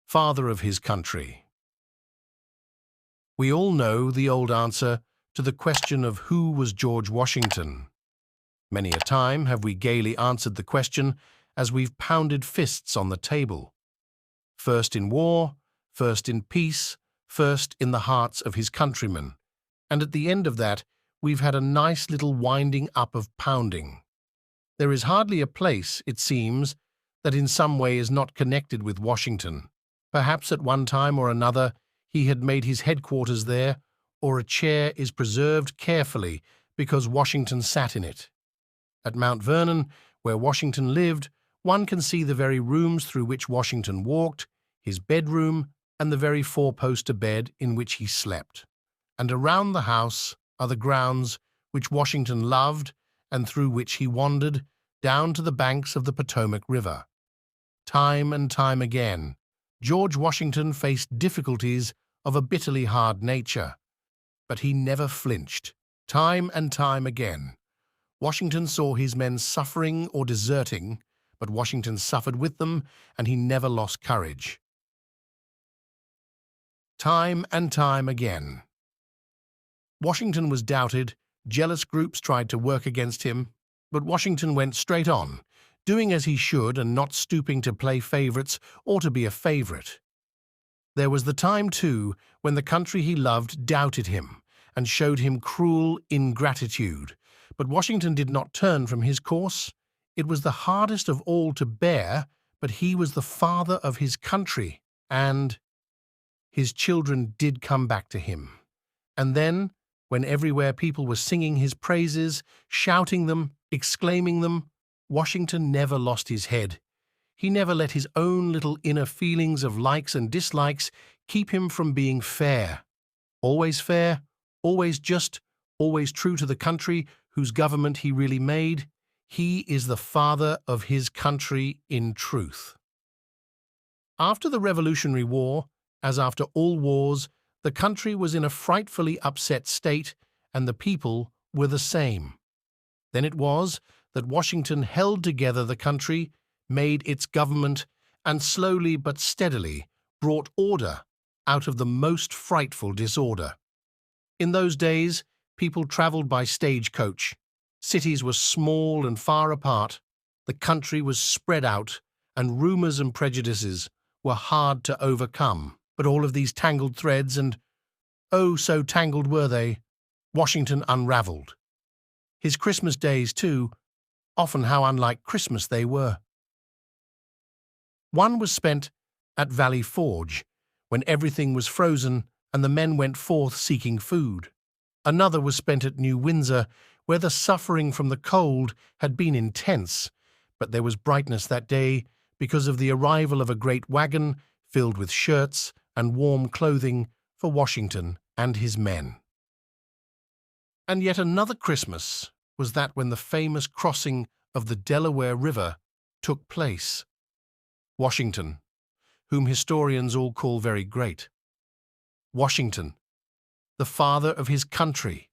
father of his country. We all know the old answer to the question of who was George Washington. Many a time have we gaily answered the question as we've pounded fists on the table. First in war, first in peace, first in the hearts of his countrymen. And at the end of that, we've had a nice little winding up of pounding. There is hardly a place, it seems, that in some way is not connected with Washington. Perhaps at one time or another he had made his headquarters there, or a chair is preserved carefully because Washington sat in it. At Mount Vernon, where Washington lived, one can see the very rooms through which Washington walked, his bedroom, and the very four-poster bed in which he slept. And around the house are the grounds which Washington loved and through which he wandered down to the banks of the Potomac River. Time and time again, George Washington faced difficulties of a bitterly hard nature, but he never flinched. Time and time again, Washington saw his men suffering or deserting, but Washington suffered with them, and he never lost courage. Time and time again, Washington was doubted, jealous groups tried to work against him, but Washington went straight on, doing as he should and not stooping to play favorites or to be a favorite. There was the time, too, when the country he loved doubted him and showed him cruel ingratitude, but Washington did not turn from his course. It was the hardest of all to bear, but he was the father of his country, and his children did come back to him. And then, when everywhere people were singing his praises, shouting them, exclaiming them, Washington never lost his head. He never let his own little inner feelings of likes and dislikes keep him from being fair, always just, always true to the country whose government he really made. He is the father of his country in truth. After the Revolutionary War, as after all wars, the country was in a frightfully upset state, and the people were the same. Then it was that Washington held together the country, made its government, and slowly but steadily brought order out of the most frightful disorder. In those days, people travelled by stagecoach. Cities were small and far apart. The country was spread out, and rumours and prejudices were hard to overcome. But all of these tangled threads, and oh, so tangled were they, Washington unravelled. His Christmas days, too, often how unlike Christmas they were. One was spent at Valley Forge, when everything was frozen and the men went forth seeking food. Another was spent at New Windsor, where the suffering from the cold had been intense, but there was brightness that day because of the arrival of a great wagon filled with shirts and warm clothing for Washington and his men. And yet another Christmas was that when the famous crossing of the Delaware River took place. Washington, whom historians all call very great. Washington, the father of his country,